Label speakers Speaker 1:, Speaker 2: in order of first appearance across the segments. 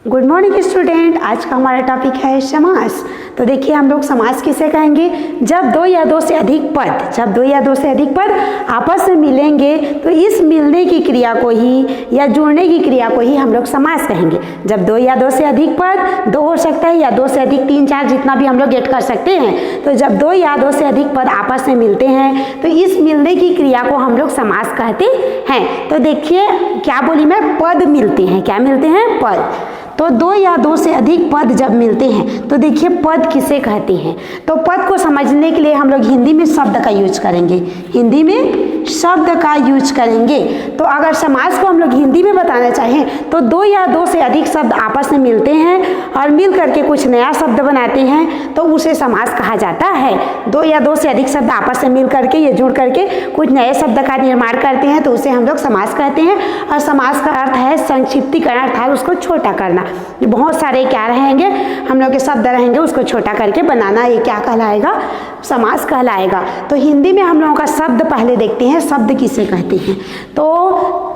Speaker 1: Good morning student. आज का हमारा टॉपिक है समास। तो देखिए हम लोग समास किसे कहेंगे, जब दो या दो से अधिक पद आपस में मिलेंगे तो इस मिलने की क्रिया को ही या जुड़ने की क्रिया को ही हम लोग समास कहेंगे। जब दो या दो से अधिक पद, दो हो सकता है या दो से अधिक, तीन चार, जितना भी हम लोग ऐड कर सकते हैं। तो जब दो या दो से अधिक पद आपस में मिलते हैं तो इस मिलने की क्रिया को हम लोग समास कहते हैं। तो देखिए क्या बोली मैं, पद मिलते हैं। क्या मिलते हैं? पद। तो दो या दो से अधिक पद जब मिलते हैं तो देखिए पद किसे कहते हैं। तो पद को समझने के लिए हम लोग हिंदी में शब्द का यूज करेंगे। हिंदी में शब्द का यूज करेंगे। तो अगर समास को हम लोग हिंदी में बताना चाहें तो दो या दो से अधिक शब्द आपस में मिलते हैं और मिल करके कुछ नया शब्द बनाते हैं तो उसे समास कहा जाता है। दो या दो से अधिक शब्द आपस में मिल करके या जुड़ करके कुछ नए शब्द का निर्माण करते हैं तो उसे हम लोग समास कहते हैं। और समास का अर्थ है संक्षिप्तीकरण, अर्थात उसको छोटा करना। बहुत सारे क्या रहेंगे, हम लोग के शब्द रहेंगे, उसको छोटा करके बनाना, ये क्या कहलाएगा? समास कहलाएगा। तो हिंदी में हम लोगों का शब्द पहले देखते हैं, शब्द किसे कहते हैं। तो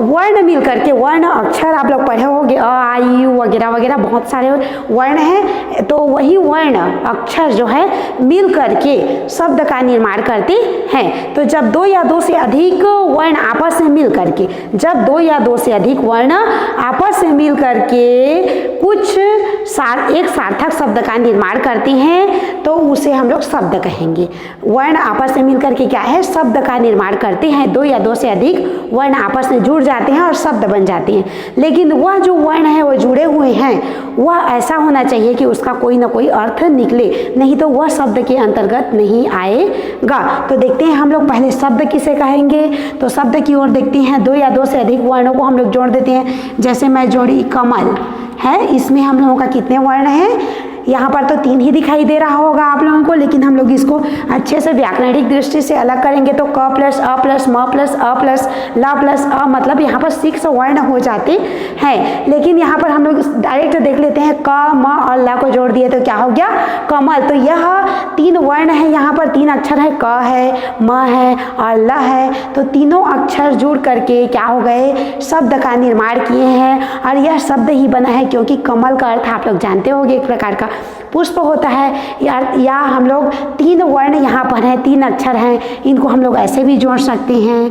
Speaker 1: वर्ण मिल करके, वर्ण अक्षर आप लोग पढ़े होंगे, अ आ ई यू वगैरह वगैरह बहुत सारे वर्ण हैं। तो वही वर्ण अक्षर जो है मिल करके शब्द का निर्माण करते हैं। तो जब दो या दो से अधिक वर्ण आपस में मिल करके, जब दो या दो से अधिक वर्ण आपस में मिल करके कुछ एक सार्थक शब्द का निर्माण करते हैं तो उसे हम लोग शब्द कहेंगे। वर्ण आपस में मिलकर के क्या है? शब्द का निर्माण करते हैं। दो या दो से अधिक वर्ण आपस में जुड़ जाते हैं और शब्द बन जाते हैं। लेकिन वह जो वर्ण है वो जुड़े हुए हैं, वह ऐसा होना चाहिए कि उसका कोई ना कोई अर्थ निकले, नहीं तो वह शब्द के अंतर्गत नहीं आएगा। तो देखते हैं हम लोग पहले शब्द किसे कहेंगे। तो शब्द की ओर देखते हैं। दो या दो से अधिक वर्णों को हम लोग जोड़ देते हैं। जैसे मैं जोड़ी कमल है, इसमें हम लोगों का कितने वर्ण हैं? यहाँ पर तो तीन ही दिखाई दे रहा होगा आप लोगों को, लेकिन हम लोग इसको अच्छे से व्याकरणिक दृष्टि से अलग करेंगे तो क प्लस अ प्लस म प्लस अ प्लस ल प्लस अ, मतलब यहाँ पर 6 वर्ण हो जाते हैं। लेकिन यहाँ पर हम लोग डायरेक्ट देख लेते हैं, क म और ल को जोड़ दिए तो क्या हो गया? कमल। तो यह तीन वर्ण है, यहाँ पर तीन अक्षर है, क है, म है और ल है। तो तीनों अक्षर जुड़ करके क्या हो गए? शब्द का निर्माण किए हैं। और यह शब्द ही बना है क्योंकि कमल का अर्थ आप लोग जानते होंगे एक प्रकार का पुष्प होता है। या हम लोग तीन वर्ण यहाँ पर हैं, तीन अक्षर हैं, इनको हम लोग ऐसे भी जोड़ सकते हैं,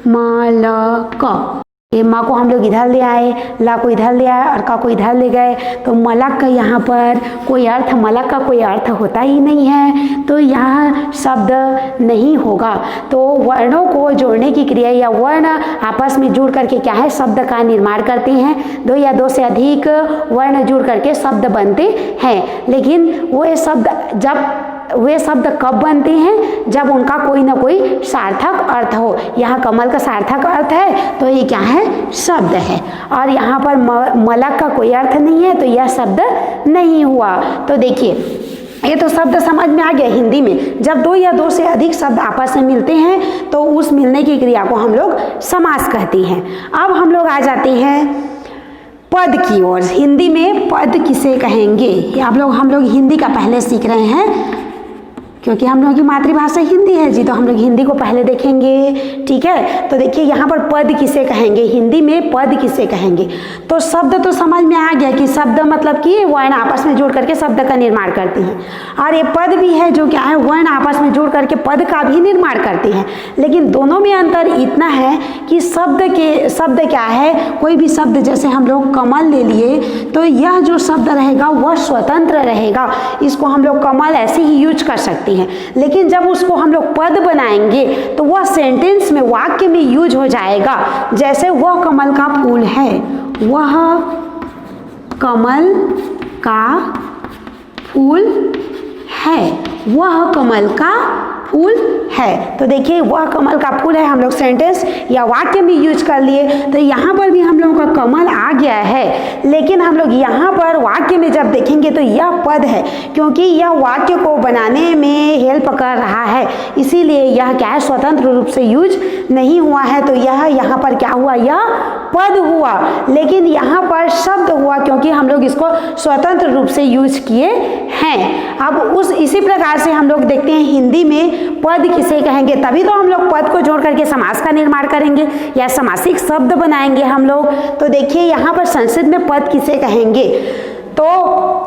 Speaker 1: म ल क। ये माँ को हम लोग इधर ले आए, ला को इधर ले आए और का को इधर ले गए तो मलक का यहाँ पर कोई अर्थ, मलक का कोई अर्थ होता ही नहीं है, तो यहाँ शब्द नहीं होगा। तो वर्णों को जोड़ने की क्रिया या वर्ण आपस में जुड़ करके क्या है? शब्द का निर्माण करते हैं। दो या दो से अधिक वर्ण जुड़ करके शब्द बनते हैं। लेकिन वे शब्द कब बनते हैं? जब उनका कोई ना कोई सार्थक अर्थ हो। यहाँ कमल का सार्थक अर्थ है तो ये क्या है? शब्द है। और यहाँ पर मलक का कोई अर्थ नहीं है तो यह शब्द नहीं हुआ। तो देखिए ये तो शब्द समझ में आ गया हिंदी में। जब दो या दो से अधिक शब्द आपस में मिलते हैं तो उस मिलने की क्रिया को हम लोग समास कहते हैं। अब हम लोग आ जाते हैं पद की ओर। हिंदी में पद किसे कहेंगे? हम लोग हिंदी का पहले सीख रहे हैं क्योंकि हम लोगों की मातृभाषा हिंदी है जी, तो हम लोग हिंदी को पहले देखेंगे। ठीक है, तो देखिए यहाँ पर पद किसे कहेंगे, हिंदी में पद किसे कहेंगे। तो शब्द तो समझ में आ गया कि शब्द मतलब कि वर्ण आपस में जुड़ करके शब्द का निर्माण करते हैं। और ये पद भी है जो क्या है? वर्ण आपस में जुड़ करके पद का भी निर्माण करते हैं। लेकिन दोनों में अंतर इतना है कि शब्द क्या है? कोई भी शब्द, जैसे हम लोग कमल ले लिए तो यह जो शब्द रहेगा वह स्वतंत्र रहेगा, इसको हम लोग कमल ऐसे ही यूज कर सकते हैं। लेकिन जब उसको हम लोग पद बनाएंगे तो वह सेंटेंस में, वाक्य में यूज हो जाएगा। जैसे वह कमल का फूल है, वह कमल का फूल है, वह कमल का फूल है। तो देखिए वह कमल का फूल है, हम लोग सेंटेंस या वाक्य में यूज कर लिए। तो यहाँ पर भी हम लोगों का कमल आ गया है, लेकिन हम लोग यहाँ पर वाक्य में जब देखेंगे तो यह पद है क्योंकि यह वाक्य को बनाने में हेल्प कर रहा है, इसीलिए यह क्या है? स्वतंत्र रूप से यूज नहीं हुआ है। तो यह यहाँ पर क्या हुआ? यह पद हुआ। लेकिन यहाँ पर शब्द हुआ क्योंकि हम लोग इसको स्वतंत्र रूप से यूज किए हैं। अब इसी प्रकार से हम लोग देखते हैं हिंदी में पद किसे कहेंगे। तभी तो हम लोग पद को जोड़ करके समास का निर्माण करेंगे या समासिक शब्द बनाएंगे हम लोग। तो देखिए यहाँ पर संस्कृत में पद किसे कहेंगे? तो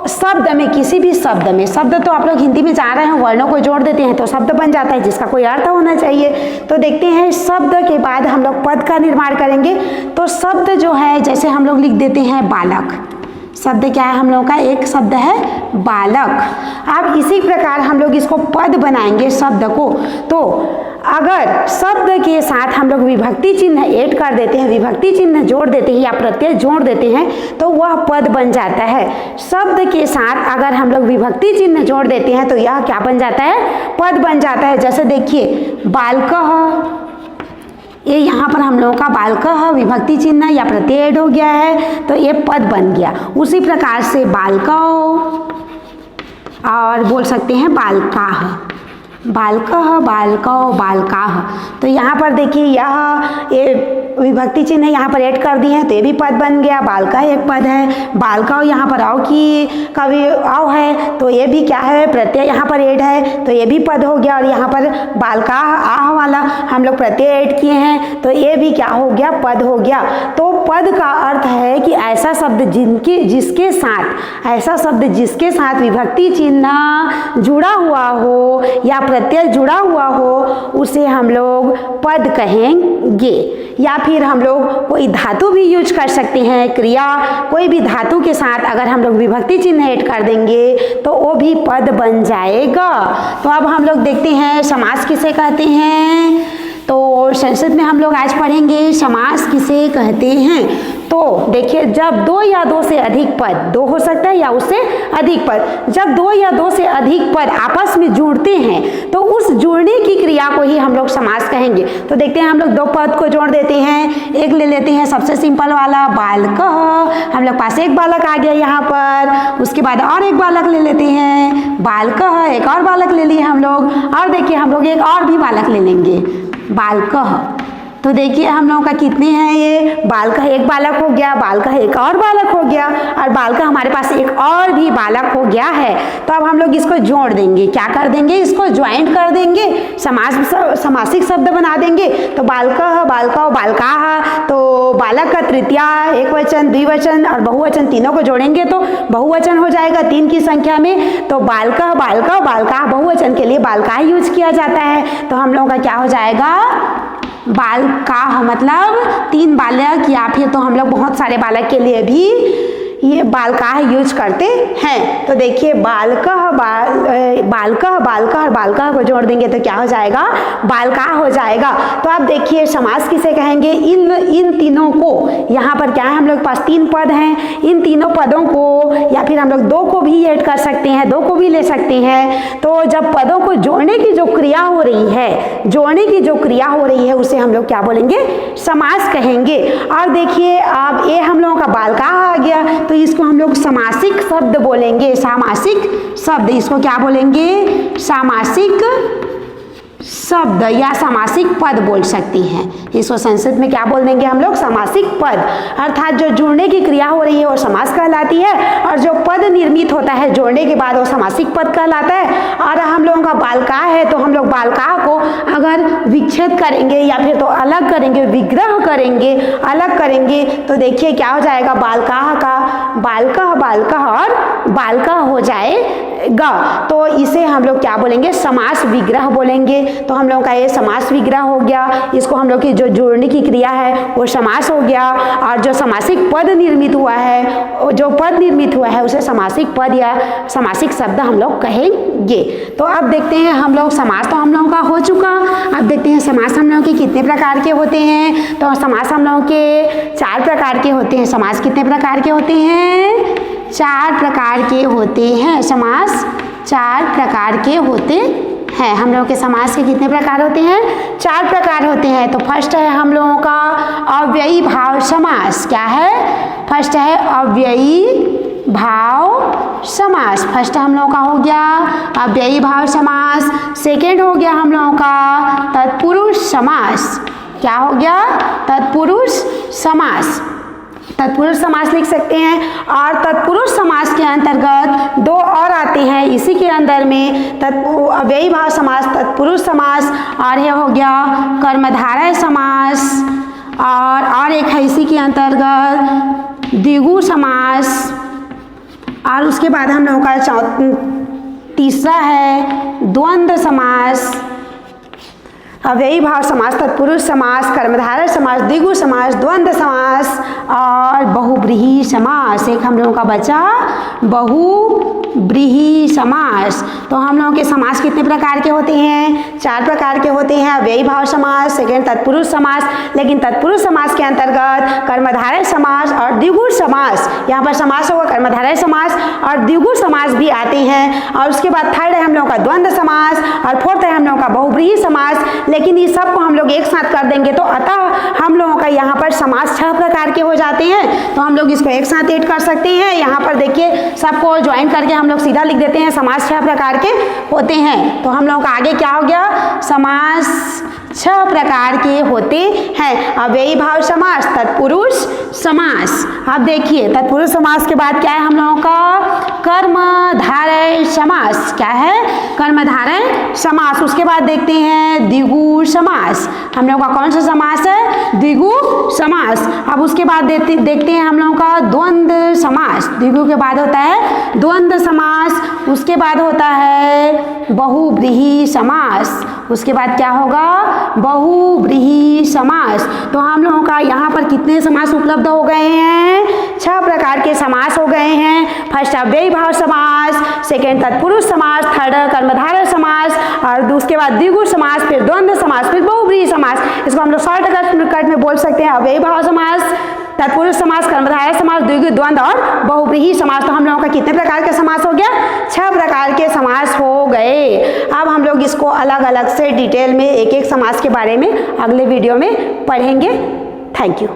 Speaker 1: शब्द में, किसी भी शब्द में, शब्द तो आप लोग हिंदी में जान रहे हैं, वर्णों को जोड़ देते हैं तो शब्द बन जाता है जिसका कोई अर्थ होना चाहिए। तो देखते हैं शब्द के बाद हम लोग पद का निर्माण करेंगे। तो शब्द जो है, जैसे हम लोग लिख देते हैं बालक, शब्द क्या है हम लोग का? एक शब्द है बालक। अब इसी प्रकार हम लोग इसको पद बनाएंगे शब्द को। तो अगर शब्द के साथ हम लोग विभक्ति चिन्ह ऐड कर देते हैं, विभक्ति चिन्ह जोड़ देते हैं या प्रत्यय जोड़ देते हैं तो वह पद बन जाता है। शब्द के साथ अगर हम लोग विभक्ति चिन्ह जोड़ देते हैं तो यह क्या बन जाता है? पद बन जाता है। जैसे देखिए बालकः, ये यहाँ पर हम लोगों का बालकः विभक्ति चिन्ह या प्रत्यय ऐड हो गया है तो ये पद बन गया। उसी प्रकार से बालकौ, और बोल सकते हैं बालकाः, बालकः, बालकौ, बालकाः। तो यहाँ पर देखिए ये विभक्ति चिन्ह यहाँ पर ऐड कर दिए हैं तो ये भी पद बन गया। बालका एक पद है, बालकाओ यहाँ पर आओ की कवि आओ है तो ये भी क्या है? प्रत्यय यहाँ पर ऐड है तो ये भी पद हो गया। और यहाँ पर बालका आह वाला हम लोग प्रत्यय ऐड किए हैं तो ये भी क्या हो गया? पद हो गया। तो पद का अर्थ है कि ऐसा शब्द जिसके साथ, ऐसा शब्द जिसके साथ विभक्ति चिन्ह जुड़ा हुआ हो या प्रत्यय जुड़ा हुआ हो उसे हम लोग पद कहेंगे। या फिर हम लोग कोई धातु भी यूज कर सकते हैं, क्रिया, कोई भी धातु के साथ अगर हम लोग विभक्ति चिन्ह ऐड कर देंगे तो वो भी पद बन जाएगा। तो अब हम लोग देखते हैं समास किसे कहते हैं। तो संस्कृत में हम लोग आज पढ़ेंगे समास किसे कहते हैं। तो देखिए जब दो या दो से अधिक पद, दो हो सकता है या उससे अधिक पद, जब दो या दो से अधिक पद आपस में जुड़ते हैं तो उस जुड़ने की क्रिया को ही हम लोग समास कहेंगे। तो देखते हैं हम लोग दो पद को जोड़ देते हैं। एक ले लेते हैं सबसे सिंपल वाला बालकः, हम लोग पास एक बालक आ गया यहाँ पर। उसके बाद और एक बालक ले लेते हैं बालकः, एक और बालक ले लिए हम लोग। और देखिए हम लोग एक और भी बालक ले लेंगे बालकः। तो देखिए हम लोगों का कितने हैं? ये बालकः एक बालक हो गया, बालकः एक और बालक हो गया और बालकः हमारे पास एक और भी बालक हो गया है। तो अब हम लोग इसको जोड़ देंगे। क्या कर देंगे? इसको ज्वाइंट कर देंगे, समासिक शब्द बना देंगे। तो बालकः, बालकौ, बालकाः, तो बालक का तृतीया, एक वचन, द्विवचन और बहुवचन तीनों को जोड़ेंगे तो बहुवचन हो जाएगा 3 की संख्या में। तो बालकः, बालकौ, बालकाः, बहुवचन के लिए बालकाः यूज किया जाता है। तो हम लोगों का क्या हो जाएगा? बालकाः मतलब 3 बालक, या फिर तो हम लोग बहुत सारे बालक के लिए भी ये बालकाः यूज करते हैं। तो देखिए बालकः, बालकः, बालकः और बालकाः को जोड़ देंगे तो क्या हो जाएगा? बालकाः हो जाएगा। तो आप देखिए समास किसे कहेंगे? इन तीनों को, यहाँ पर क्या है हम लोग पास 3 पद हैं, इन तीनों पदों को या फिर हम लोग 2 को भी ऐड कर सकते हैं, 2 को भी ले सकते हैं। तो जब पदों को जोड़ने की जो क्रिया हो रही है, जोड़ने की जो क्रिया हो रही है उसे हम लोग क्या बोलेंगे? समास कहेंगे। और देखिए अब ये हम लोगों का बालकाः आ गया तो इसको हम लोग समासिक शब्द बोलेंगे। सामासिक शब्द, इसको क्या बोलेंगे? सामासिक शब्द या सामासिक पद बोल सकती हैं। इसको संस्कृत में क्या बोल देंगे हम लोग? सामासिक पद। अर्थात जो जुड़ने की क्रिया हो रही है वो समास कहलाती है और जो पद निर्मित होता है जोड़ने के बाद वो सामासिक पद कहलाता है। और हम लोगों का बालकाः है तो हम लोग बालकाः को अगर विच्छेद करेंगे या फिर तो अलग करेंगे, विग्रह करेंगे, अलग करेंगे तो देखिए क्या हो जाएगा? बालकाः का बालकः, बालकः और बालका हो जाएगा। तो इसे हम लोग क्या बोलेंगे? समास विग्रह बोलेंगे। तो हम लोगों का ये समास विग्रह हो गया। इसको हम लोग की जो जोड़ने की क्रिया है वो समास हो गया और जो समासिक पद निर्मित हुआ है, जो पद निर्मित हुआ है उसे समासिक पद या समासिक शब्द हम लोग कहेंगे। तो अब देखते हैं हम लोग समास तो हम लोगों का हो चुका। अब देखते हैं समास हम लोगों के कितने प्रकार के होते हैं। तो समास हम लोगों के 4 प्रकार के होते हैं। समास कितने प्रकार के होते हैं? 4 प्रकार के होते हैं। समास 4 प्रकार के होते हैं। हम लोगों के समास के कितने प्रकार होते हैं? 4 प्रकार होते हैं। तो फर्स्ट है हम लोगों का अव्ययी भाव समास। क्या है? फर्स्ट है अव्ययी भाव समास। फर्स्ट हम लोगों का हो गया अव्ययी भाव समास। सेकेंड हो गया हम लोगों का तत्पुरुष समास। क्या हो गया? तत्पुरुष समास। तत्पुरुष समास लिख सकते हैं। और तत्पुरुष समास के अंतर्गत 2 और आते हैं इसी के अंदर में, अव्ययी भाव समास, तत्पुरुष समास और ये हो गया कर्मधारय समास। और एक है इसी के अंतर्गत द्विगु समास, और उसके बाद हम लोगों का तीसरा है द्वंद्व समास, अव्ययी भाव समास, तत्पुरुष समास, कर्मधारय समास, द्विगु समास, द्वंद्व समास और बहुब्रीहि समास। एक हम लोगों का बचा बहुब्रीहि समास। तो हम लोगों के समास कितने प्रकार के होते हैं? 4 प्रकार के होते हैं। अव्ययी भाव समास, सेकेंड तत्पुरुष समास, लेकिन तत्पुरुष समास के अंतर्गत कर्मधारय समास और द्विगु समास, यहाँ पर समास होगा कर्मधारय समास और द्विगु समास भी आते हैं। और उसके बाद थर्ड है हम लोगों का द्वंद्व समास और फोर्थ है हम लोगों का बहुब्रीहि समास। लेकिन ये सबको हम लोग एक साथ कर देंगे तो अतः हम लोगों का यहाँ पर समास 6 प्रकार के हो जाते हैं। तो हम लोग इसको एक साथ ऐड कर सकते हैं। यहाँ पर देखिए सबको ज्वाइन करके हम लोग सीधा लिख देते हैं समास 6 प्रकार के होते हैं। तो हम लोगों का आगे क्या हो गया? समास 6 प्रकार के होते हैं। अव्ययी भाव समास, तत्पुरुष समास। अब देखिए तत्पुरुष समास के बाद क्या है हम लोगों का? कर्मधारय समास। क्या है? कर्मधारय समास। उसके बाद देखते हैं द्विगु समास। हम लोगों का कौन सा समास है? द्विगु समास। अब उसके बाद देखते हैं हम लोगों का द्वंद्व समास। द्विगु के बाद होता है द्वंद्व समास। उसके बाद होता है बहुब्रीहि समास। उसके बाद क्या होगा? बहुब्रीहि समास। तो हम लोगों का यहाँ पर कितने समास उपलब्ध हो गए हैं? 6 प्रकार के समास हो गए हैं। फर्स्ट अव्ययी भाव समास, सेकेंड तत्पुरुष समास, थर्ड कर्मधारय समास और उसके बाद द्विगु समास, फिर द्वंद्व समास, फिर बहुब्रीहि समास। इसको हम लोग शॉर्टकट में बोल सकते हैं अव्ययी भाव समास, तत्पुरुष समास, कर्मधारय समास, द्विगु, द्वंद्व और बहुब्रीहि समास। तो हम लोगों का कितने प्रकार के समास हो गया? 6 प्रकार के समास हो गए। अब हम लोग इसको अलग अलग से डिटेल में एक एक समास के बारे में अगले वीडियो में पढ़ेंगे। Thank you.